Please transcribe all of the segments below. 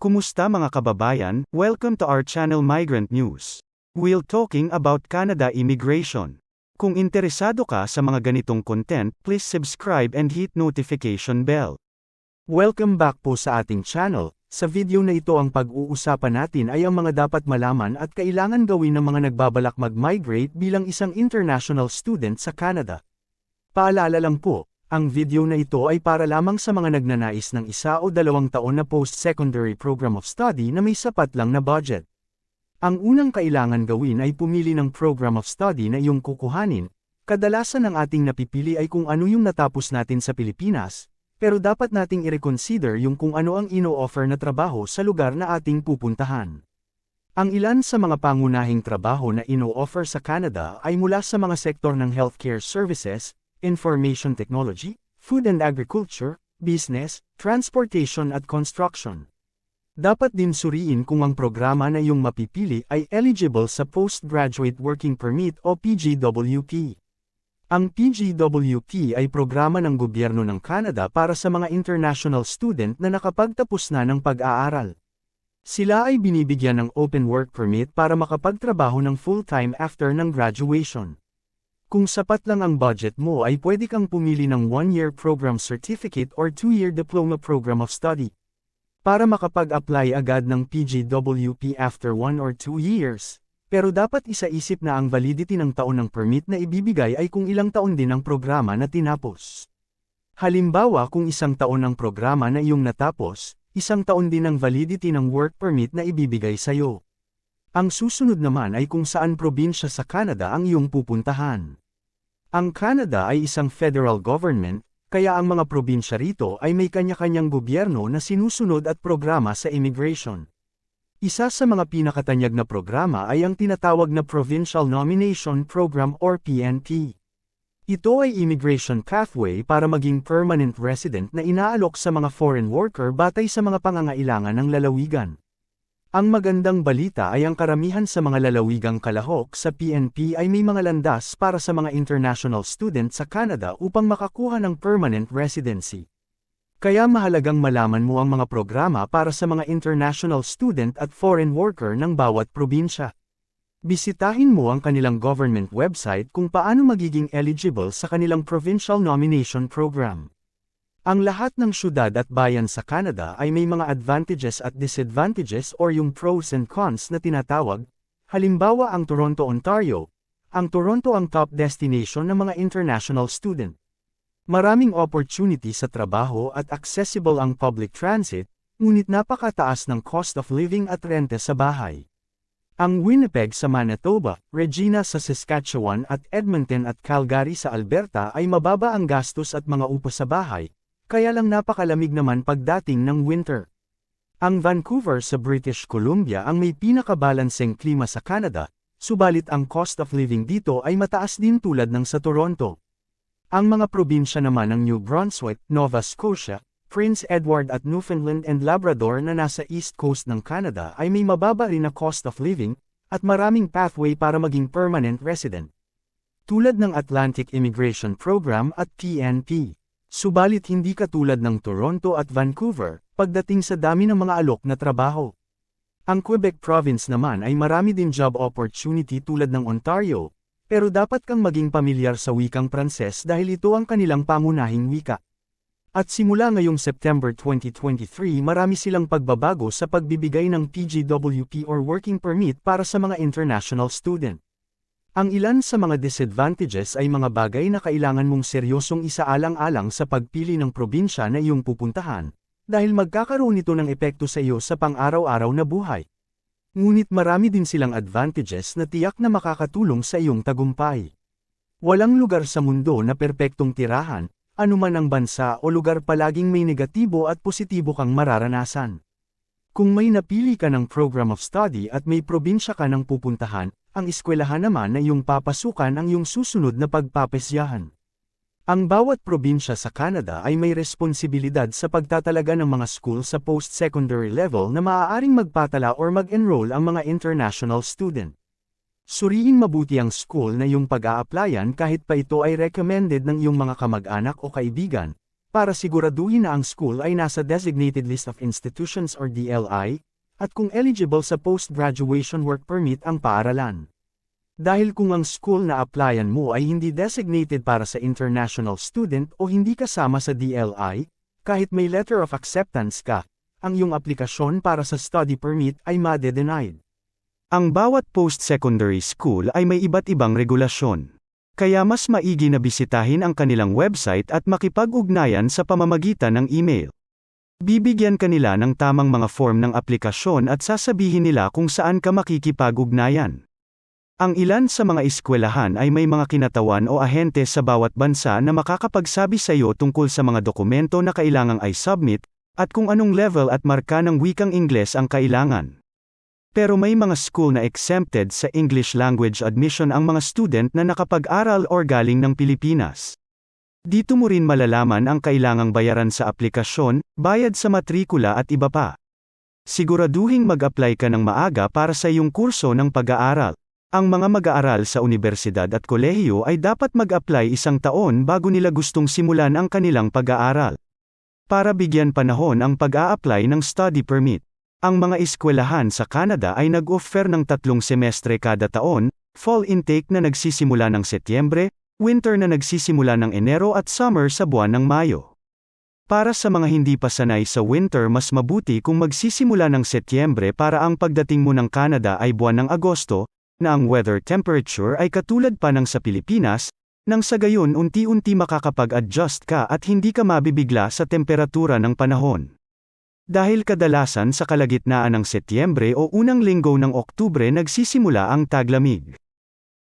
Kumusta mga kababayan? Welcome to our channel Migrant News. We'll talking about Canada immigration. Kung interesado ka sa mga ganitong content, please subscribe and hit notification bell. Welcome back po sa ating channel. Sa video na ito ang pag-uusapan natin ay ang mga dapat malaman at kailangan gawin ng mga nagbabalak mag-migrate bilang isang international student sa Canada. Paalala lang po, ang video na ito ay para lamang sa mga nagnanais ng 1 o 2 taon na post-secondary program of study na may sapat lang na budget. Ang unang kailangan gawin ay pumili ng program of study na iyong kukuhanin. Kadalasan ang ating napipili ay kung ano yung natapos natin sa Pilipinas, pero dapat nating i-reconsider yung kung ano ang ino-offer na trabaho sa lugar na ating pupuntahan. Ang ilan sa mga pangunahing trabaho na ino-offer sa Canada ay mula sa mga sektor ng healthcare services, information technology, food and agriculture, business, transportation at construction. Dapat din suriin kung ang programa na iyong mapipili ay eligible sa Postgraduate Working Permit o PGWP. Ang PGWP ay programa ng gobyerno ng Canada para sa mga international student na nakapagtapos na ng pag-aaral. Sila ay binibigyan ng Open Work Permit para makapagtrabaho ng full-time after ng graduation. Kung sapat lang ang budget mo ay pwede kang pumili ng 1-year program certificate or 2-year diploma program of study. Para makapag-apply agad ng PGWP after 1 or 2 years. Pero dapat isaisip na ang validity ng taon ng permit na ibibigay ay kung ilang taon din ang programa na tinapos. Halimbawa kung 1 taon ang programa na iyong natapos, 1 taon din ang validity ng work permit na ibibigay sa iyo. Ang susunod naman ay kung saan probinsya sa Canada ang iyong pupuntahan. Ang Canada ay isang federal government, kaya ang mga probinsya rito ay may kanya-kanyang gobyerno na sinusunod at programa sa immigration. Isa sa mga pinakatanyag na programa ay ang tinatawag na Provincial Nomination Program or PNP. Ito ay immigration pathway para maging permanent resident na inaalok sa mga foreign worker batay sa mga pangangailangan ng lalawigan. Ang magandang balita ay ang karamihan sa mga lalawigang kalahok sa PNP ay may mga landas para sa mga international student sa Canada upang makakuha ng permanent residency. Kaya mahalagang malaman mo ang mga programa para sa mga international student at foreign worker ng bawat probinsya. Bisitahin mo ang kanilang government website kung paano magiging eligible sa kanilang provincial nomination program. Ang lahat ng syudad at bayan sa Canada ay may mga advantages at disadvantages or yung pros and cons na tinatawag. Halimbawa ang Toronto, Ontario. Ang Toronto ang top destination ng mga international student. Maraming opportunity sa trabaho at accessible ang public transit, ngunit napakataas ng cost of living at rente sa bahay. Ang Winnipeg sa Manitoba, Regina sa Saskatchewan at Edmonton at Calgary sa Alberta ay mababa ang gastos at mga upa sa bahay, kaya lang napakalamig naman pagdating ng winter. Ang Vancouver sa British Columbia ang may pinakabalanseng klima sa Canada, subalit ang cost of living dito ay mataas din tulad ng sa Toronto. Ang mga probinsya naman ng New Brunswick, Nova Scotia, Prince Edward at Newfoundland and Labrador na nasa East Coast ng Canada ay may mababa rin na cost of living, at maraming pathway para maging permanent resident. Tulad ng Atlantic Immigration Program at PNP. Subalit hindi katulad ng Toronto at Vancouver, pagdating sa dami ng mga alok na trabaho. Ang Quebec Province naman ay marami din job opportunity tulad ng Ontario, pero dapat kang maging pamilyar sa wikang Pranses dahil ito ang kanilang pangunahing wika. At simula ngayong September 2023 marami silang pagbabago sa pagbibigay ng PGWP or Working Permit para sa mga international student. Ang ilan sa mga disadvantages ay mga bagay na kailangan mong seryosong isaalang-alang sa pagpili ng probinsya na iyong pupuntahan, dahil magkakaroon ito ng epekto sa iyo sa pang-araw-araw na buhay. Ngunit marami din silang advantages na tiyak na makakatulong sa iyong tagumpay. Walang lugar sa mundo na perpektong tirahan, anuman ang bansa o lugar palaging may negatibo at positibo kang mararanasan. Kung may napili ka ng program of study at may probinsya ka ng pupuntahan, ang eskwelahan naman na iyong papasukan ang iyong susunod na pagpapasyahan. Ang bawat probinsya sa Canada ay may responsibilidad sa pagtatalaga ng mga school sa post-secondary level na maaaring magpatala or mag-enroll ang mga international student. Suriin mabuti ang school na iyong pag-a-applyan kahit pa ito ay recommended ng iyong mga kamag-anak o kaibigan, para siguraduhin na ang school ay nasa Designated List of Institutions or DLI, at kung eligible sa Post-Graduation Work Permit ang paaralan. Dahil kung ang school na applyan mo ay hindi designated para sa international student o hindi kasama sa DLI, kahit may letter of acceptance ka, ang iyong aplikasyon para sa study permit ay made-denied. Ang bawat post-secondary school ay may iba't ibang regulasyon. Kaya mas maigi na bisitahin ang kanilang website at makipag-ugnayan sa pamamagitan ng email. Bibigyan kanila ng tamang mga form ng aplikasyon at sasabihin nila kung saan ka makikipag-ugnayan. Ang ilan sa mga eskwelahan ay may mga kinatawan o ahente sa bawat bansa na makakapagsabi sa iyo tungkol sa mga dokumento na kailangang i-submit, at kung anong level at marka ng wikang Ingles ang kailangan. Pero may mga school na exempted sa English language admission ang mga student na nakapag-aral or galing ng Pilipinas. Dito mo rin malalaman ang kailangang bayaran sa aplikasyon, bayad sa matrikula at iba pa. Siguraduhing mag-apply ka ng maaga para sa iyong kurso ng pag-aaral. Ang mga mag-aaral sa universidad at kolehiyo ay dapat mag-apply 1 taon bago nila gustong simulan ang kanilang pag-aaral. Para bigyan panahon ang pag-a-apply ng study permit. Ang mga eskwelahan sa Canada ay nag-offer ng 3 semestre kada taon, fall intake na nagsisimula ng Setyembre, winter na nagsisimula ng Enero at summer sa buwan ng Mayo. Para sa mga hindi pa sanay sa winter, mas mabuti kung magsisimula ng Setyembre para ang pagdating mo ng Canada ay buwan ng Agosto, na ang weather temperature ay katulad pa ng sa Pilipinas, nang sa gayon unti-unti makakapag-adjust ka at hindi ka mabibigla sa temperatura ng panahon. Dahil kadalasan sa kalagitnaan ng Setyembre o unang linggo ng Oktubre nagsisimula ang taglamig.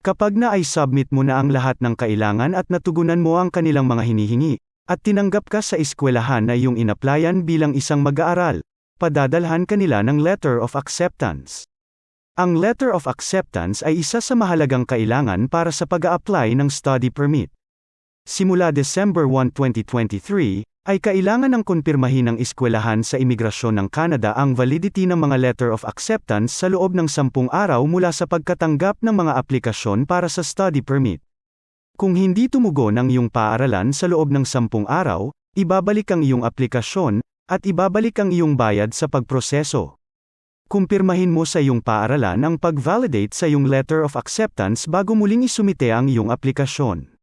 Kapag na-submit mo na ang lahat ng kailangan at natugunan mo ang kanilang mga hinihingi, at tinanggap ka sa eskwelahan na iyong inaplayan bilang isang mag-aaral, padadalhan kanila ng letter of acceptance. Ang letter of acceptance ay isa sa mahalagang kailangan para sa pag-a-apply ng study permit. Simula December 1, 2023, ay kailangan ng kumpirmahin ng eskwelahan sa imigrasyon ng Canada ang validity ng mga letter of acceptance sa loob ng 10 araw mula sa pagkatanggap ng mga aplikasyon para sa study permit. Kung hindi tumugon ang iyong paaralan sa loob ng 10 araw, ibabalik ang iyong aplikasyon, at ibabalik ang iyong bayad sa pagproseso. Kumpirmahin mo sa iyong paaralan ang pag-validate sa iyong letter of acceptance bago muling isumite ang iyong aplikasyon.